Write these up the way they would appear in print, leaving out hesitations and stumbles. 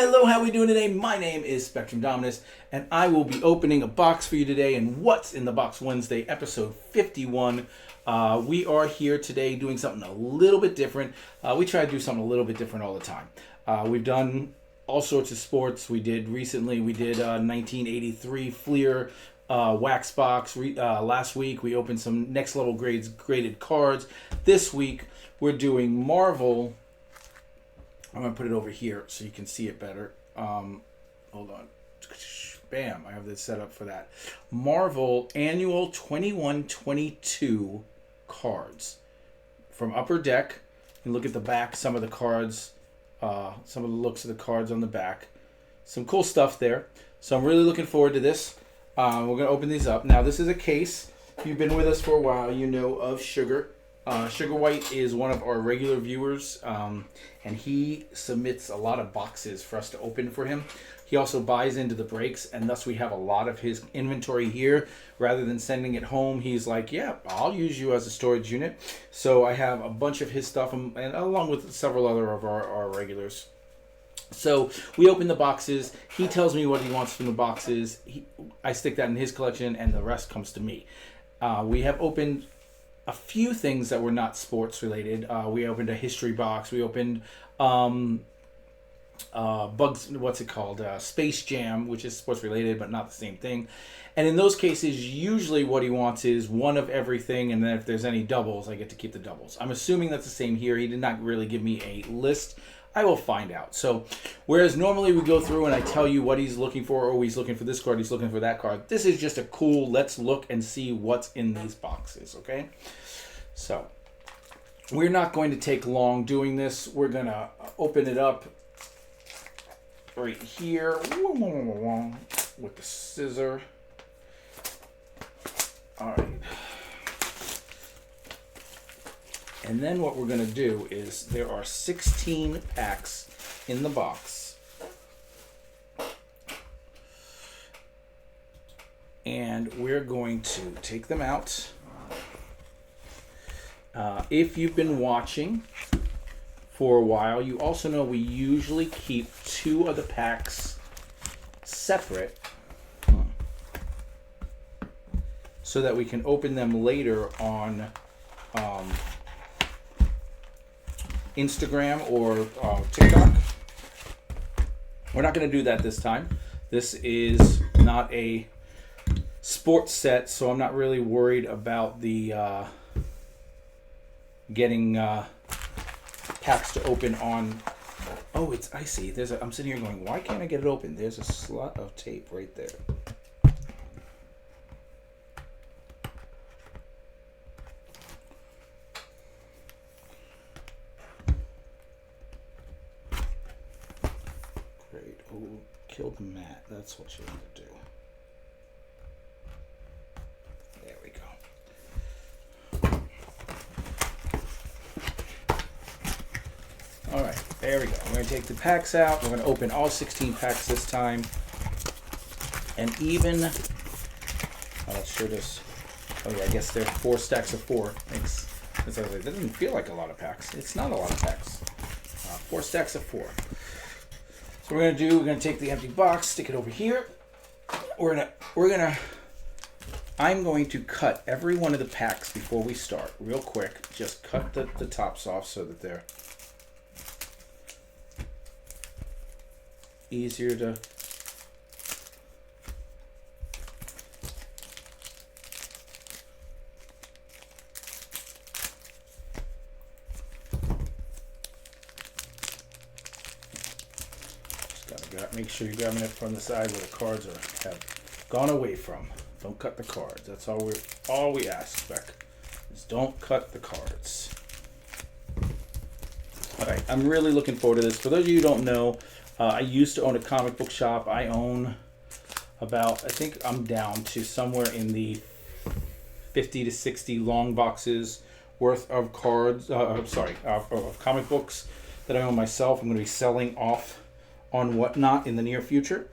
hello, how are we doing today? My name is Spectrum Dominus, and I will be opening a box for you today in What's in the Box Wednesday, episode 51. We are here today doing something a little bit different. We try to do something a little bit different all the time. We've done all sorts of sports. We did 1983 Fleer wax box. Last week we opened some next level graded cards. This week we're doing Marvel. I'm going to put it over here so you can see it better. Hold on. Bam. I have this set up for that. Marvel Annual 21-22 cards. From Upper Deck. And look at the back. Some of the cards. Some of the looks of the cards on the back. Some cool stuff there. So I'm really looking forward to this. We're going to open these up. Now this is a case. If you've been with us for a while, you know of Sugar. Sugar White is one of our regular viewers, and he submits a lot of boxes for us to open for him. He also buys into the breaks, and thus we have a lot of his inventory here. Rather than sending it home, he's like, yeah, I'll use you as a storage unit. So I have a bunch of his stuff, and along with several other of our regulars. So we open the boxes. He tells me what he wants from the boxes. I stick that in his collection, and the rest comes to me. We have opened a few things that were not sports related. We opened a history box. We opened Space Jam, which is sports related but not the same thing. And in those cases, usually what he wants is one of everything, and then if there's any doubles, I get to keep the doubles. I'm assuming that's the same here. He did not really give me a list. I will find out. So, whereas normally we go through and I tell you what he's looking for, oh, he's looking for this card, he's looking for that card. This is just a cool, let's look and see what's in these boxes, okay? So, we're not going to take long doing this. We're going to open it up right here with the scissor. All right. And then what we're going to do is there are 16 packs in the box. And we're going to take them out. If you've been watching for a while, you also know we usually keep two of the packs separate so that we can open them later on Instagram or TikTok. We're not going to do that this time. This is not a sports set, so I'm not really worried about the getting packs to open on. Oh, I see. I'm sitting here going, why can't I get it open? There's a slot of tape right there. Killed Matt. That's what you want to do. There we go. All right, there we go. We're going to take the packs out. We're going to open all 16 packs this time. And even, let's show this. Oh yeah, I guess they're 4 stacks of 4. Thanks. That doesn't feel like a lot of packs. It's not a lot of packs. 4 stacks of 4. So we're gonna take the empty box, stick it over here. I'm going to cut every one of the packs before we start, real quick. Just cut the tops off so that they're easier to. Make sure you're grabbing it from the side where the cards have gone away from. Don't cut the cards. That's all we ask, Spec. Is don't cut the cards. All right, I'm really looking forward to this. For those of you who don't know, I used to own a comic book shop. I own I think I'm down to somewhere in the 50 to 60 long boxes worth of cards. Of comic books that I own myself. I'm going to be selling off on Whatnot in the near future.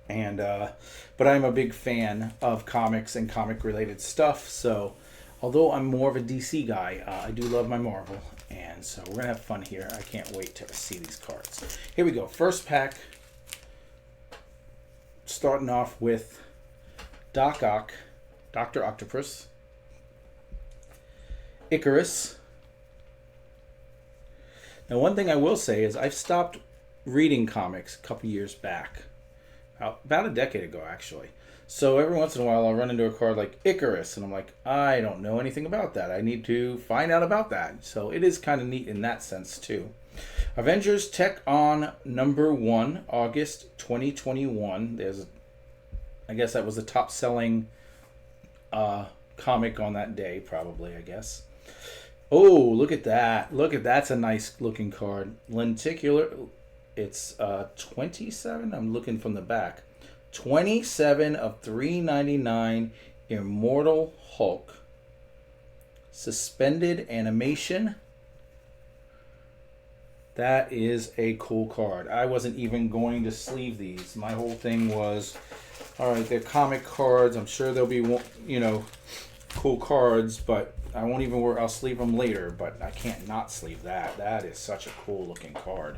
And but I'm a big fan of comics and comic related stuff, so although I'm more of a DC guy, I do love my Marvel. And so we're going to have fun here. I can't wait to see these cards. Here we go. First pack. Starting off with Doc Ock, Dr. Octopus, Icarus. Now, one thing I will say is I've stopped reading comics a couple years back. About a decade ago, actually. So every once in a while, I'll run into a card like Icarus, and I'm like, I don't know anything about that. I need to find out about that. So it is kind of neat in that sense, too. Avengers Tech On #1, August 2021. I guess that was the top-selling comic on that day, probably, I guess. Oh, look at that. That's a nice-looking card. Lenticular. It's 27. I'm looking from the back. 27 of 399 Immortal Hulk. Suspended animation. That is a cool card. I wasn't even going to sleeve these. My whole thing was, all right, they're comic cards. I'm sure there'll be, cool cards, but I won't even worry. I'll sleeve them later, but I can't not sleeve that. That is such a cool looking card.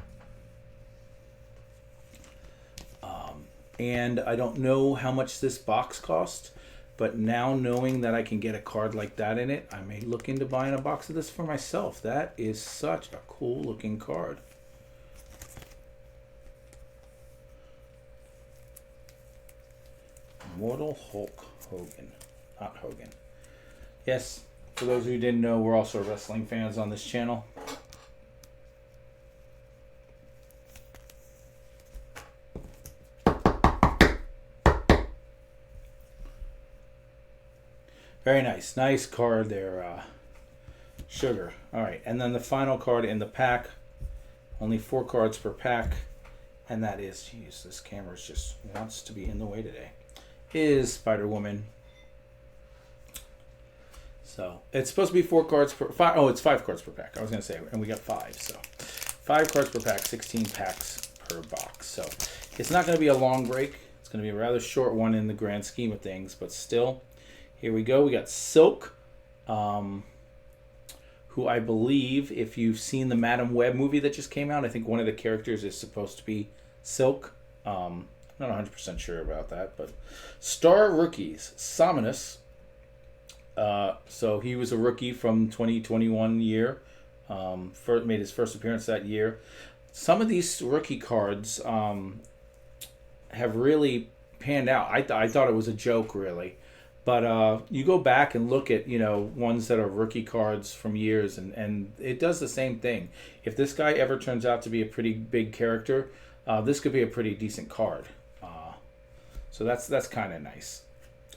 And I don't know how much this box cost, but now knowing that I can get a card like that in it, I may look into buying a box of this for myself. That is such a cool looking card. Immortal Hulk Hogan. Not Hogan. Yes, for those who didn't know, we're also wrestling fans on this channel. Very nice. Nice card there, Sugar. All right, and then the final card in the pack. Only 4 cards per pack. And that is, geez, this camera just wants to be in the way today, is Spider-Woman. So it's supposed to be 4 cards per 5. Oh, it's 5 cards per pack. I was going to say, and we got 5. So 5 cards per pack, 16 packs per box. So it's not going to be a long break. It's going to be a rather short one in the grand scheme of things, but still. Here we go. We got Silk, who I believe, if you've seen the Madam Web movie that just came out, I think one of the characters is supposed to be Silk. Not 100% sure about that, but Star Rookies, Sominus. So he was a rookie from 2021 year. Made his first appearance that year. Some of these rookie cards have really panned out. I thought it was a joke, really. But you go back and look at, ones that are rookie cards from years, and it does the same thing. If this guy ever turns out to be a pretty big character, this could be a pretty decent card. So that's kind of nice.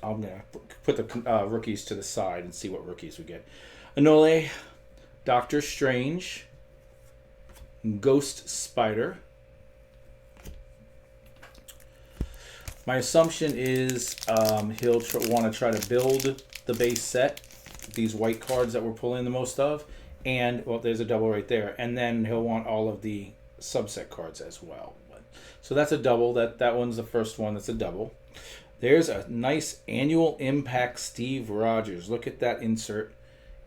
I'm going to put the rookies to the side and see what rookies we get. Anole, Doctor Strange, Ghost Spider. My assumption is he'll want to try to build the base set, these white cards that we're pulling the most of, and, well, there's a double right there, and then he'll want all of the subset cards as well. So that's a double. That one's the first one. That's a double. There's a nice Annual Impact Steve Rogers. Look at that insert.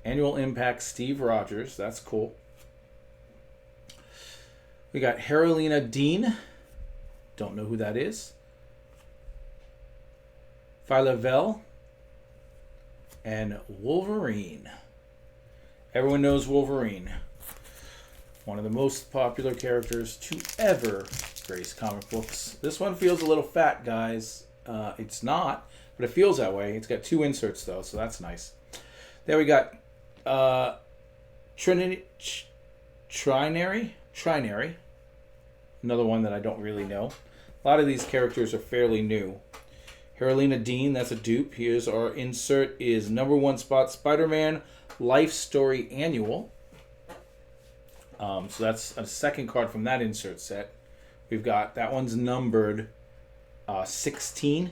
Annual Impact Steve Rogers. That's cool. We got Herolina Dean. Don't know who that is. Phyla-Vell, and Wolverine. Everyone knows Wolverine. One of the most popular characters to ever grace comic books. This one feels a little fat, guys. It's not, but it feels that way. It's got 2 inserts, though, so that's nice. There we got Trinary. Another one that I don't really know. A lot of these characters are fairly new. Herolina Dean, that's a dupe. Here's our insert, is #1 spot Spider-Man Life Story Annual. So that's a second card from that insert set. We've got, that one's numbered 16.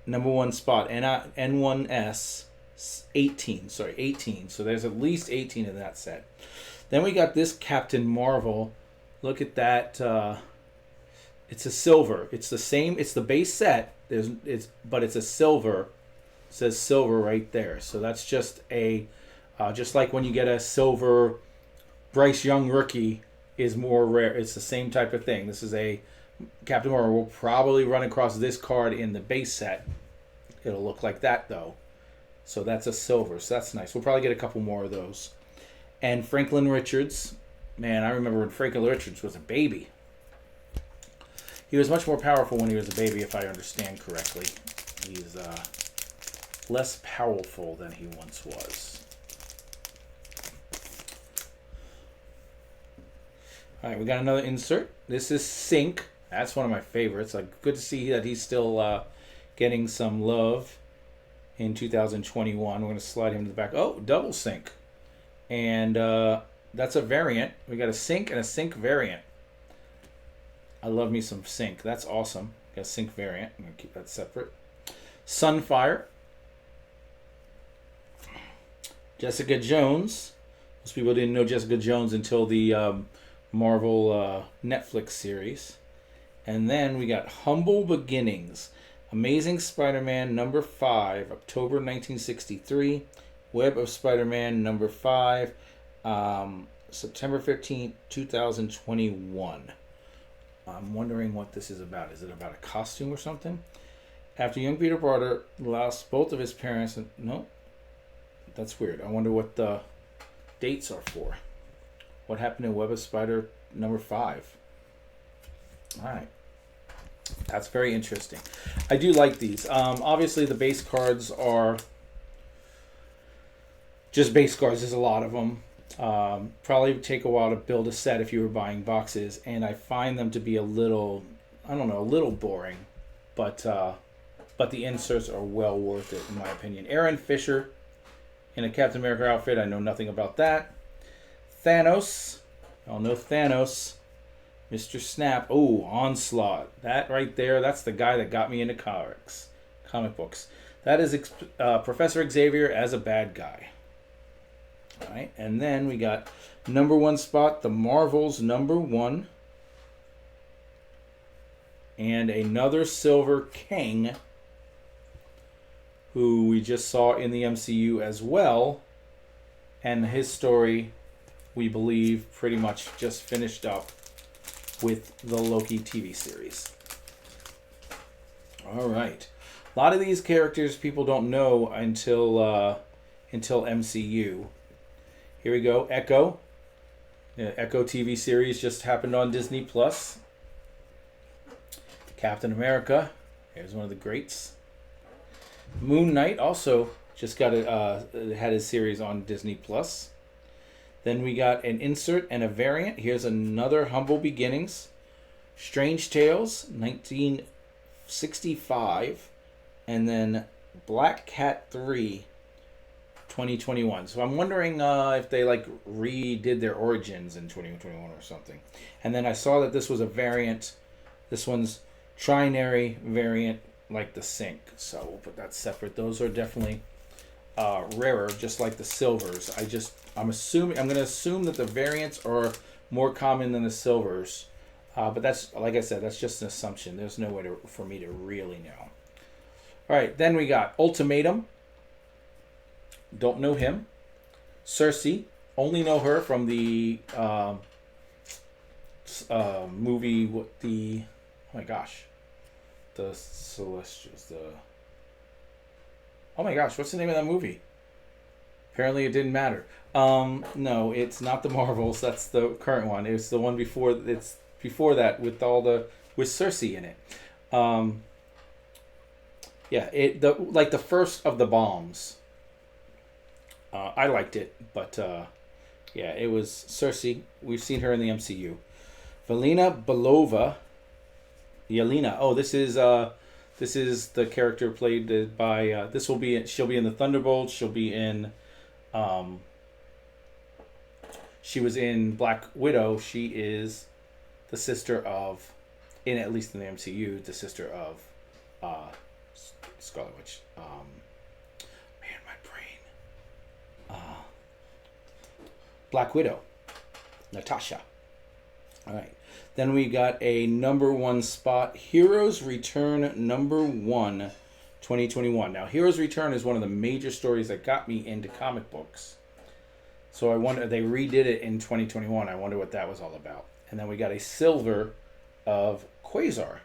#1 spot, N1S 18. Sorry, 18. So there's at least 18 in that set. Then we got this Captain Marvel. Look at that. It's a silver. It's the same. It's the base set. But it's a silver. It says silver right there. So that's just a Just like when you get a silver Bryce Young rookie is more rare. It's the same type of thing. This is a Captain Marvel will probably run across this card in the base set. It'll look like that though. So that's a silver. So that's nice. We'll probably get a couple more of those. And Franklin Richards. Man, I remember when Franklin Richards was a baby. He was much more powerful when he was a baby, if I understand correctly. He's less powerful than he once was. All right, we got another insert. This is Sync. That's one of my favorites. Good to see that he's still getting some love in 2021. We're going to slide him to the back. Oh, double Sync. And that's a variant. We got a Sync and a Sync variant. I love me some Sync. That's awesome. Got a Sync variant. I'm going to keep that separate. Sunfire. Jessica Jones. Most people didn't know Jessica Jones until the Marvel Netflix series. And then we got Humble Beginnings. Amazing Spider-Man number 5, October 1963. Web of Spider-Man number 5, September 15th, 2021. I'm wondering what this is about. Is it about a costume or something? After young Peter Parker lost both of his parents... No, that's weird. I wonder what the dates are for. What happened in Web of Spider number 5? All right. That's very interesting. I do like these. Obviously, the base cards are just base cards. There's a lot of them. Probably would take a while to build a set if you were buying boxes, and I find them to be a little, I don't know, a little boring, but the inserts are well worth it in my opinion. Aaron Fisher in a Captain America outfit. I know nothing about that. Thanos. Y'all know Thanos. Mr. Snap. Oh, Onslaught. That right there, that's the guy that got me into comic books. That is Professor Xavier as a bad guy. All right, and then we got number 1 spot, the Marvels number 1. And another Silver King, who we just saw in the MCU as well. And his story, we believe, pretty much just finished up with the Loki TV series. All right. A lot of these characters people don't know until MCU. Here we go. Echo. The Echo TV series just happened on Disney Plus. Captain America. Here's one of the greats. Moon Knight also just got had his series on Disney Plus. Then we got an insert and a variant. Here's another Humble Beginnings. Strange Tales, 1965. And then Black Cat 3, 2021. So I'm wondering if they redid their origins in 2021 or something. And then I saw that this was a variant. This one's trinary variant like the Sync. So we'll put that separate. Those are definitely rarer, just like the silvers. I'm going to assume that the variants are more common than the silvers. But that's, like I said, that's just an assumption. There's no way for me to really know. All right, then we got Ultimatum. Don't know him. Cersei. Only know her from the movie. Oh my gosh. The Celestials. Oh my gosh, what's the name of that movie? Apparently it didn't matter. No, it's not the Marvels. That's the current one. It's the one before. It's before that with Cersei in it. The first of the bombs. I liked it, but it was Cersei. We've seen her in the MCU. Yelena Belova. Yelena. Oh, this is the character played by. She'll be in the Thunderbolts. She'll be in. She was in Black Widow. She is the sister of, at least in the MCU, the sister of Scarlet Witch. My brain. Black Widow. Natasha. All right. Then we got a number 1 spot. Heroes Return number 1, 2021. Now, Heroes Return is one of the major stories that got me into comic books. So I wonder, they redid it in 2021. I wonder what that was all about. And then we got a silver of Quasar.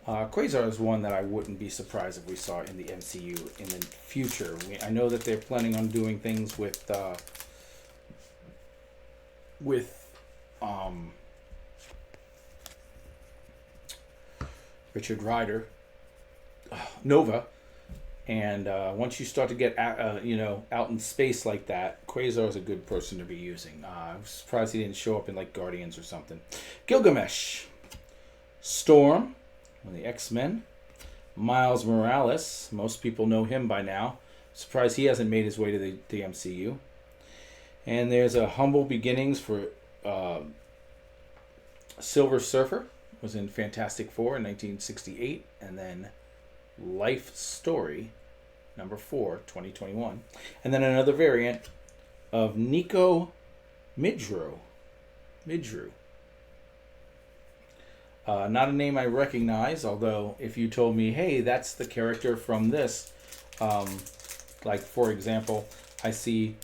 Quasar is one that I wouldn't be surprised if we saw in the MCU in the future. I know that they're planning on doing things with Richard Rider, Nova, and once you start to get out in space like that, Quasar is a good person to be using. I'm surprised he didn't show up in like Guardians or something. Gilgamesh, Storm, one of the X-Men, Miles Morales. Most people know him by now. Surprised he hasn't made his way to the MCU. And there's a humble beginnings for Silver Surfer. Was in Fantastic Four in 1968, and then Life Story, number 4, 2021. And then another variant of Nico Midrew. Not a name I recognize, although if you told me, hey, that's the character from this, like for example, I see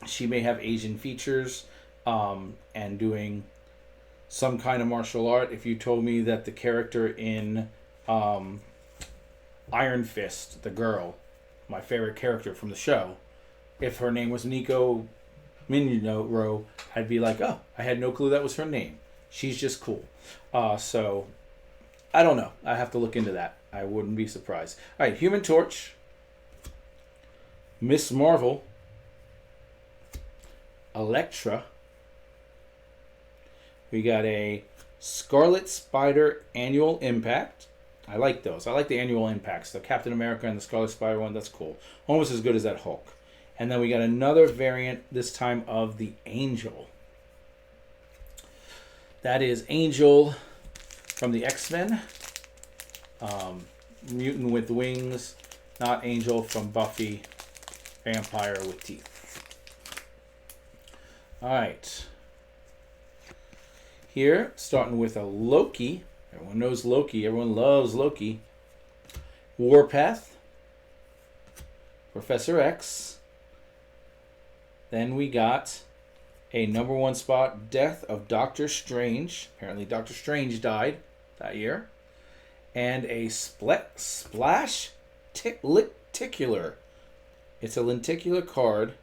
she may have Asian features and doing some kind of martial art. If you told me that the character in Iron Fist, the girl, my favorite character from the show, if her name was Nico Minro, I'd be like, oh, I had no clue that was her name. She's just cool. So, I don't know. I have to look into that. I wouldn't be surprised. All right, Human Torch, Miss Marvel, Elektra. We got a Scarlet Spider Annual Impact. I like those. I like the annual impacts. The Captain America and the Scarlet Spider one, that's cool. Almost as good as that Hulk. And then we got another variant, this time of the Angel. That is Angel from the X-Men. Mutant with wings. Not Angel from Buffy. Vampire with teeth. Alright. Here, starting with a Loki. Everyone knows Loki. Everyone loves Loki. Warpath. Professor X. Then we got a number 1 spot, Death of Doctor Strange. Apparently Doctor Strange died that year. And a Splash Lenticular. It's a lenticular card.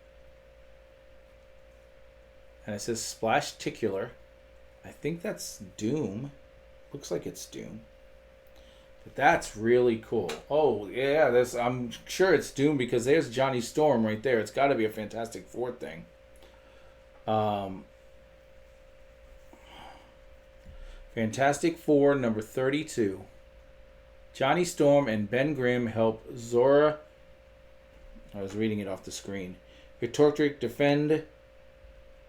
And it says Splash Ticular. I think that's Doom. Looks like it's Doom. But that's really cool. Oh, yeah, I'm sure it's Doom because there's Johnny Storm right there. It's got to be a Fantastic Four thing. Fantastic Four, number 32. Johnny Storm and Ben Grimm help Zora. I was reading it off the screen. Victoric defend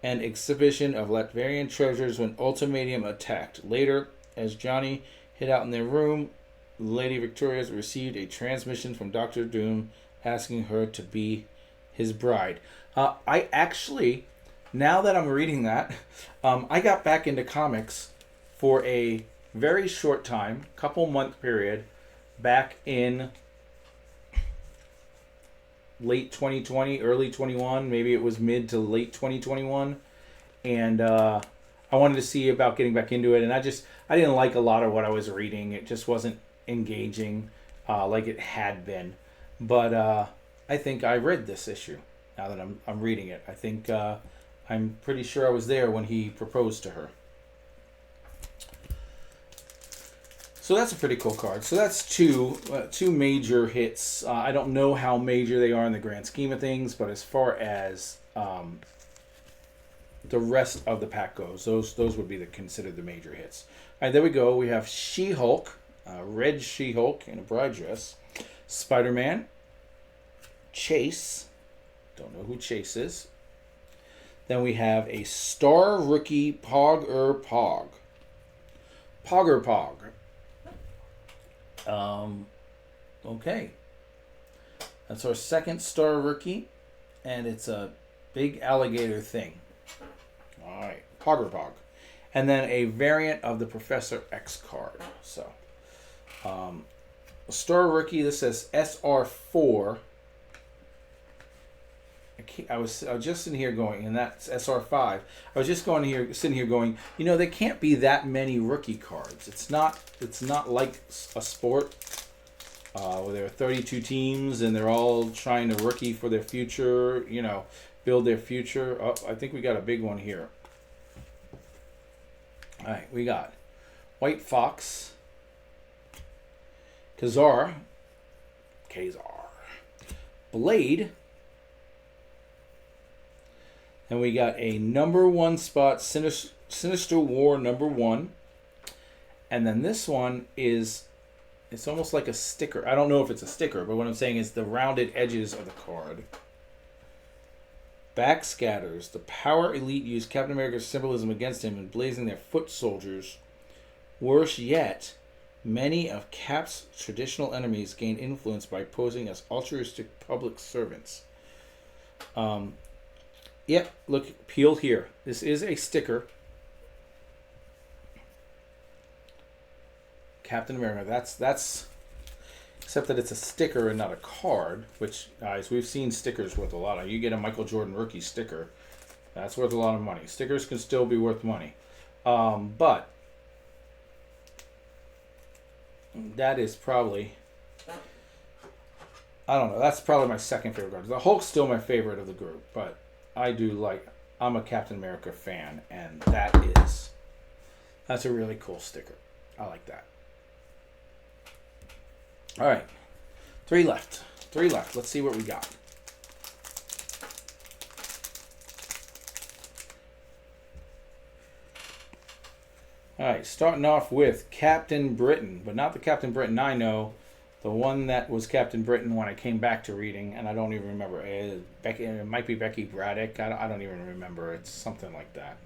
an exhibition of Latvian treasures when Ultimatum attacked. Later, as Johnny hid out in their room, Lady Victoria's received a transmission from Doctor Doom asking her to be his bride. I actually, now that I'm reading that, I got back into comics for a very short time, couple month period, back in late 2020, early 21, maybe it was mid to late 2021, and I wanted to see about getting back into it, and I didn't like a lot of what I was reading. It just wasn't engaging like it had been, but I think I read this issue now that I'm reading it. I think I'm pretty sure I was there when he proposed to her. So that's a pretty cool card. So that's two major hits. I don't know how major they are in the grand scheme of things, but as far as the rest of the pack goes, those would be considered the major hits. All right, there we go. We have She-Hulk, red She-Hulk in a bride dress, Spider-Man, Chase. Don't know who Chase is. Then we have a Star Rookie Pogger Pog. Pogger Pog. Okay. That's our second Star Rookie, and it's a big alligator thing. Alright, Pogger Pog. And then a variant of the Professor X card. So, Star Rookie, this says SR4. I was just sitting here going, and that's SR5. I was just sitting here going, there can't be that many rookie cards. It's not like a sport where there are 32 teams and they're all trying to rookie for their future, build their future. Oh, I think we got a big one here. All right, we got White Fox, Kazar, Blade, and we got a number 1 spot, Sinister War number 1, and then this one it's almost like a sticker. I don't know if it's a sticker, but what I'm saying is the rounded edges of the card. Backscatters. The Power Elite used Captain America's symbolism against him, emblazing their foot soldiers. Worse yet, many of Cap's traditional enemies gain influence by posing as altruistic public servants. Yep, look, peeled here. This is a sticker. Captain America. That's except that it's a sticker and not a card, which, guys, we've seen stickers worth a lot. You get a Michael Jordan rookie sticker, that's worth a lot of money. Stickers can still be worth money. But that is probably, I don't know, that's probably my second favorite card. The Hulk's still my favorite of the group, but I'm a Captain America fan, and that's a really cool sticker. I like that. All right, 3 left. Let's see what we got. All right, starting off with Captain Britain, but not the Captain Britain I know. The one that was Captain Britain when I came back to reading, and I don't even remember. It might be Becky Braddock. I don't even remember. It's something like that.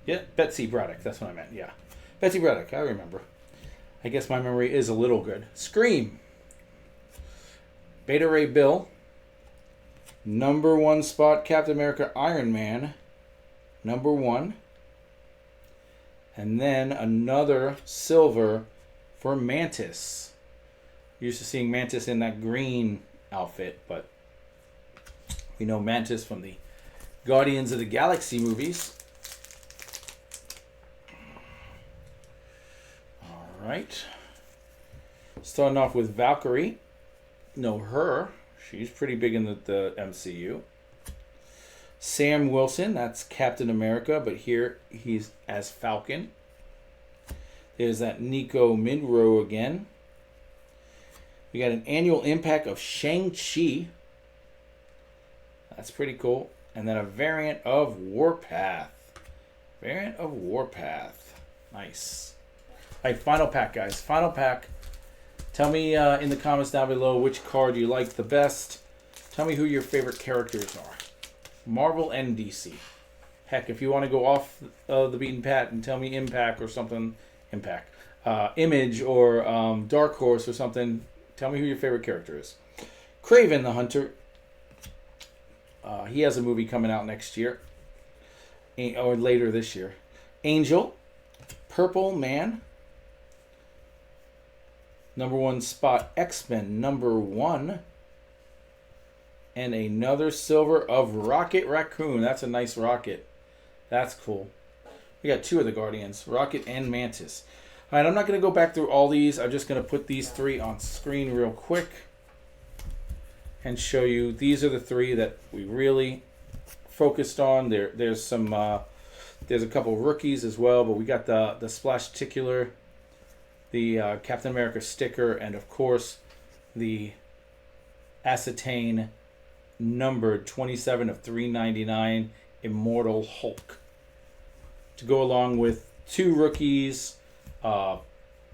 Yeah, Betsy Braddock. That's what I meant. Yeah, Betsy Braddock. I remember. I guess my memory is a little good. Scream. Beta Ray Bill. Number 1 spot, Captain America Iron Man. Number 1. And then another silver for Mantis. Used to seeing Mantis in that green outfit, but we know Mantis from the Guardians of the Galaxy movies. Right. Starting off with Valkyrie. Know her. She's pretty big in the MCU. Sam Wilson, that's Captain America, but here he's as Falcon. There's that Nico Mindro again. We got an annual impact of Shang-Chi. That's pretty cool. And then a variant of Warpath. Nice. All right, final pack, guys. Final pack. Tell me in the comments down below which card you like the best. Tell me who your favorite characters are. Marvel and DC. Heck, if you want to go off the beaten path and tell me Impact or something, Image or Dark Horse or something, tell me who your favorite character is. Kraven the Hunter. He has a movie coming out next year. Or later this year. Angel. Purple Man. Number 1 spot, X-Men, number 1. And another silver of Rocket Raccoon. That's a nice rocket. That's cool. We got 2 of the Guardians, Rocket and Mantis. All right, I'm not going to go back through all these. I'm just going to put these 3 on screen real quick and show you. These are the 3 that we really focused on. There's some, there's a couple rookies as well, but we got the Splashticular, the Captain America sticker, and of course the Acetane numbered 27 of 399 Immortal Hulk to go along with 2 rookies,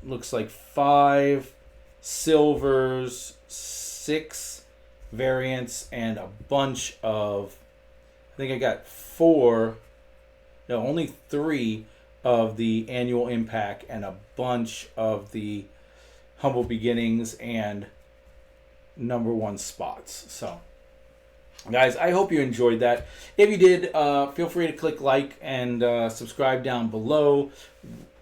looks like 5 silvers, 6 variants, and a bunch of, I think I got 4, no, only 3 of the annual impact and a bunch of the humble beginnings and number 1 spots. So guys, I hope you enjoyed that. If you did, feel free to click like and subscribe down below.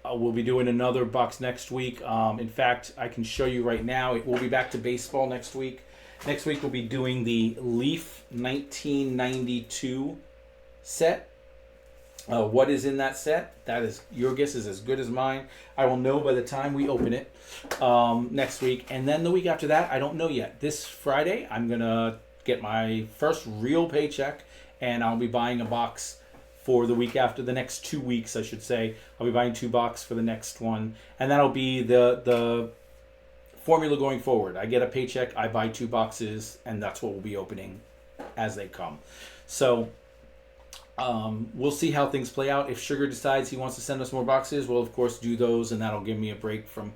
We'll be doing another box next week. In fact, I can show you right now. We'll be back to baseball next week. Next week we'll be doing the Leaf 1992 set. What is in that set? That is, your guess is as good as mine. I will know by the time we open it next week. And then the week after that, I don't know yet. This Friday, I'm going to get my first real paycheck, and I'll be buying a box for the week after, the next 2 weeks, I should say. I'll be buying 2 boxes for the next one. And that'll be the formula going forward. I get a paycheck, I buy 2 boxes, and that's what we'll be opening as they come. So we'll see how things play out. If Sugar decides he wants to send us more boxes, we'll of course do those, and that'll give me a break from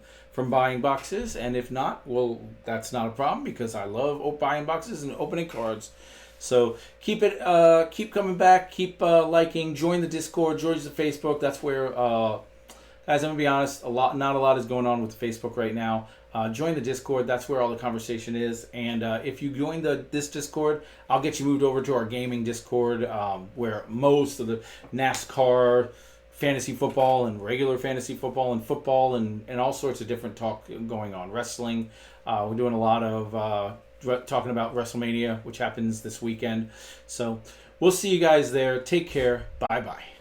buying boxes. And if not, well, that's not a problem, because I love buying boxes and opening cards. So keep coming back, keep liking, join the Discord, join the Facebook. That's where, guys, I'm gonna be honest, not a lot is going on with Facebook right now. Join the Discord. That's where all the conversation is. And if you join this Discord, I'll get you moved over to our gaming Discord, where most of the NASCAR, fantasy football, and regular fantasy football, and all sorts of different talk going on. Wrestling. We're doing a lot of talking about WrestleMania, which happens this weekend. So we'll see you guys there. Take care. Bye-bye.